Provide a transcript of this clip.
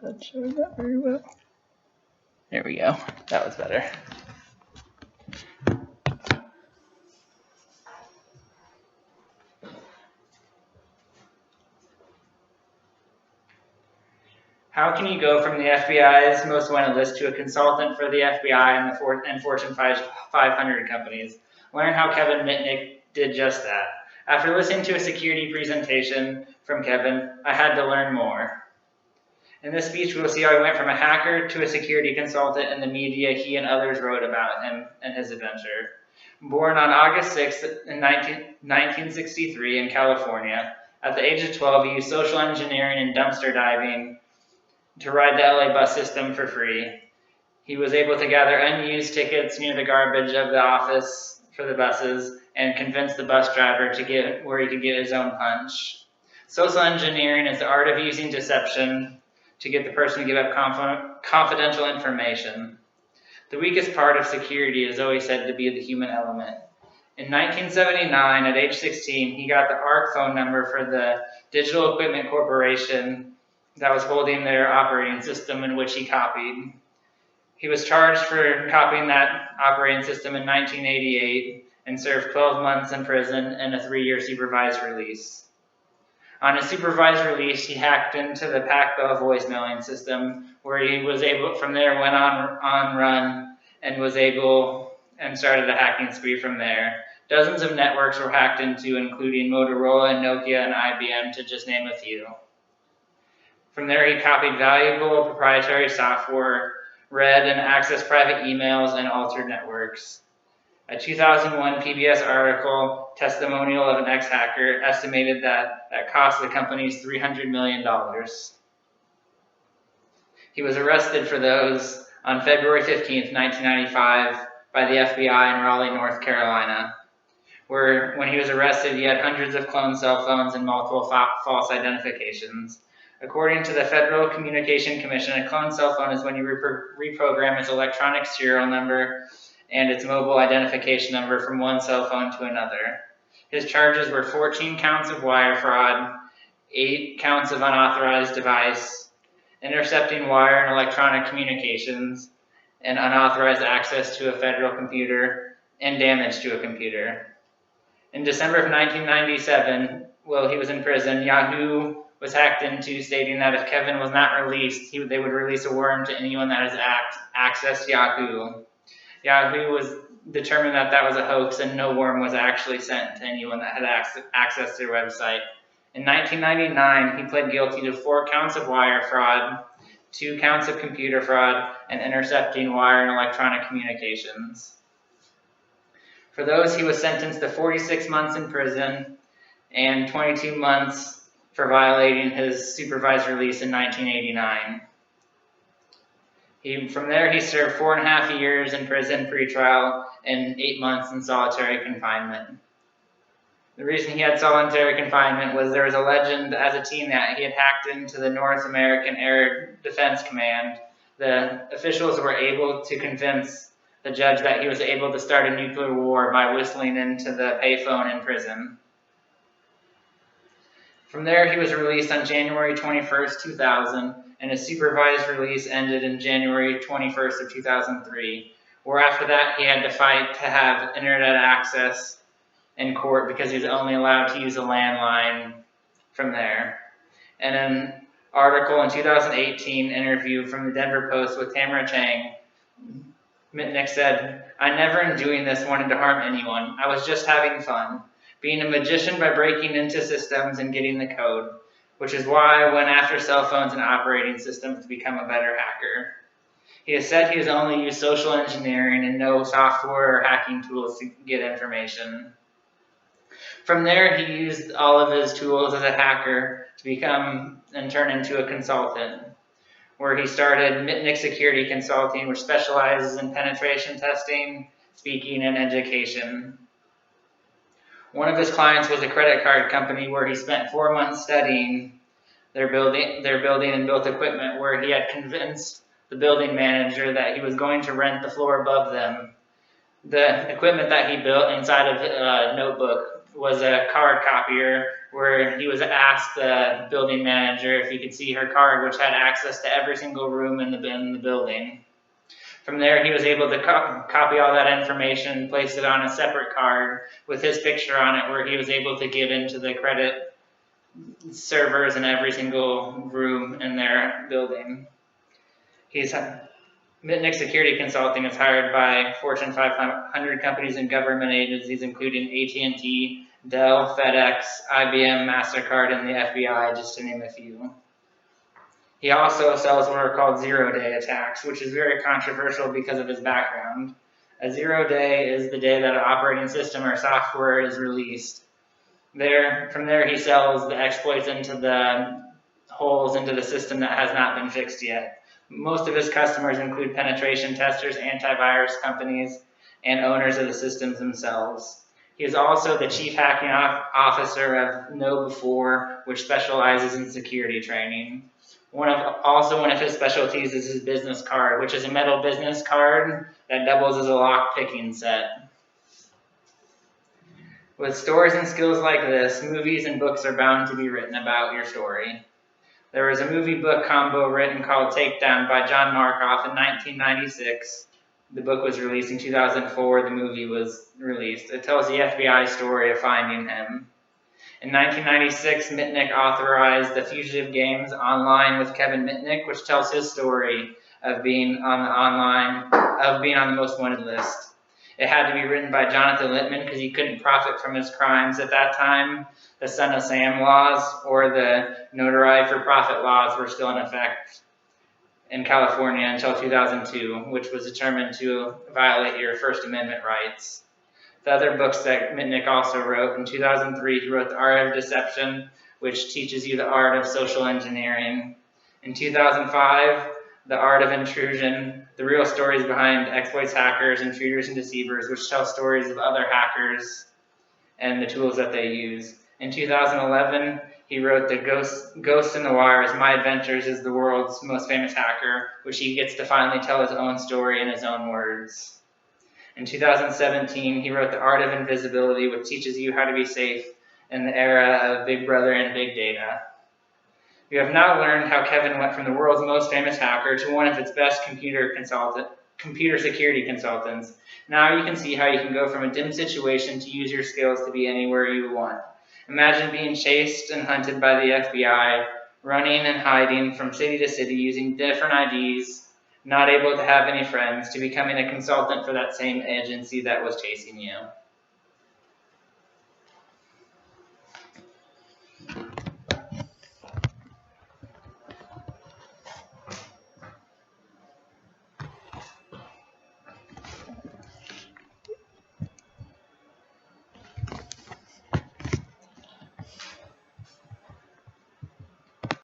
that's showing up very well. There we go. That was better. How can you go from the FBI's most wanted list to a consultant for the FBI and Fortune 500 companies? Learn how Kevin Mitnick did just that. After listening to a security presentation from Kevin, I had to learn more. In this speech, we'll see how he went from a hacker to a security consultant in the media he and others wrote about him and his adventure. Born on August 6, 1963 in California, at the age of 12, he used social engineering and dumpster diving to ride the LA bus system for free. He was able to gather unused tickets near the garbage of the office for the buses and convince the bus driver to get where he could get his own punch. Social engineering is the art of using deception to get the person to give up confidential information. The weakest part of security is always said to be the human element. In 1979, at age 16, he got the ARC phone number for the Digital Equipment Corporation that was holding their operating system, in which he copied. He was charged for copying that operating system in 1988 and served 12 months in prison and a 3-year supervised release. On his supervised release, he hacked into the PacBell voicemailing system, where he was able, from there, went on run and started a hacking spree from there. Dozens of networks were hacked into, including Motorola, Nokia, and IBM, to just name a few. From there, he copied valuable proprietary software, read and accessed private emails, and altered networks. A 2001 PBS article, Testimonial of an Ex-Hacker, estimated that cost the companies $300 million. He was arrested for those on February 15, 1995, by the FBI in Raleigh, North Carolina, where when he was arrested, he had hundreds of cloned cell phones and multiple false identifications. According to the Federal Communication Commission, a cloned cell phone is when you reprogram its electronic serial number and its mobile identification number from one cell phone to another. His charges were 14 counts of wire fraud, 8 counts of unauthorized device, intercepting wire and electronic communications, and unauthorized access to a federal computer, and damage to a computer. In December of 1997, while he was in prison, Yahoo was hacked into, stating that if Kevin was not released, they would release a worm to anyone that has accessed Yahoo. Yahoo was determined that that was a hoax and no worm was actually sent to anyone that had accessed their website. In 1999, he pled guilty to 4 counts of wire fraud, 2 counts of computer fraud, and intercepting wire and electronic communications. For those, he was sentenced to 46 months in prison and 22 months for violating his supervised release in 1989. From there, he served 4.5 years in prison pretrial and 8 months in solitary confinement. The reason he had solitary confinement was there was a legend as a teen that he had hacked into the North American Air Defense Command. The officials were able to convince the judge that he was able to start a nuclear war by whistling into the payphone in prison. From there, he was released on January 21st, 2000, and his supervised release ended in January 21st of 2003, where after that he had to fight to have internet access in court because he was only allowed to use a landline from there. In an article in 2018 interview from the Denver Post with Tamara Chang, Mitnick said, "I never in doing this wanted to harm anyone. I was just having fun, being a magician by breaking into systems and getting the code, which is why I went after cell phones and operating systems to become a better hacker." He has said he has only used social engineering and no software or hacking tools to get information. From there, he used all of his tools as a hacker to become and turn into a consultant, where he started Mitnick Security Consulting, which specializes in penetration testing, speaking, and education. One of his clients was a credit card company where he spent 4 months studying their building and built equipment, where he had convinced the building manager that he was going to rent the floor above them. The equipment that he built inside of a notebook was a card copier where he was asked the building manager if he could see her card, which had access to every single room in the building. From there, he was able to copy all that information and place it on a separate card with his picture on it, where he was able to get into the credit servers in every single room in their building. Mitnick Security Consulting is hired by Fortune 500 companies and government agencies, including AT&T, Dell, FedEx, IBM, MasterCard, and the FBI, just to name a few. He also sells what are called zero-day attacks, which is very controversial because of his background. A zero day is the day that an operating system or software is released. From there, he sells the exploits into the holes into the system that has not been fixed yet. Most of his customers include penetration testers, antivirus companies, and owners of the systems themselves. He is also the chief hacking officer of KnowBe4, which specializes in security training. One of his specialties is his business card, which is a metal business card that doubles as a lock picking set. With stories and skills like this, movies and books are bound to be written about your story. There was a movie-book combo written called Takedown by John Markoff in 1996. The book was released in 2004. The movie was released. It tells the FBI story of finding him. In 1996, Mitnick authorized The Fugitive Games Online with Kevin Mitnick, which tells his story of being on the most wanted list. It had to be written by Jonathan Littman because he couldn't profit from his crimes at that time. The Son of Sam laws or the notoriety for profit laws were still in effect in California until 2002, which was determined to violate your First Amendment rights. The other books that Mitnick also wrote, in 2003, he wrote The Art of Deception, which teaches you the art of social engineering. In 2005, The Art of Intrusion, the real stories behind exploits, hackers, intruders, and deceivers, which tell stories of other hackers and the tools that they use. In 2011, he wrote The Ghost in the Wires, My Adventures as the World's Most Famous Hacker, which he gets to finally tell his own story in his own words. In 2017, he wrote The Art of Invisibility, which teaches you how to be safe in the era of Big Brother and big data. You have now learned how Kevin went from the world's most famous hacker to one of its best computer security consultants. Now you can see how you can go from a dim situation to use your skills to be anywhere you want. Imagine being chased and hunted by the FBI, running and hiding from city to city using different IDs, not able to have any friends, to becoming a consultant for that same agency that was chasing you.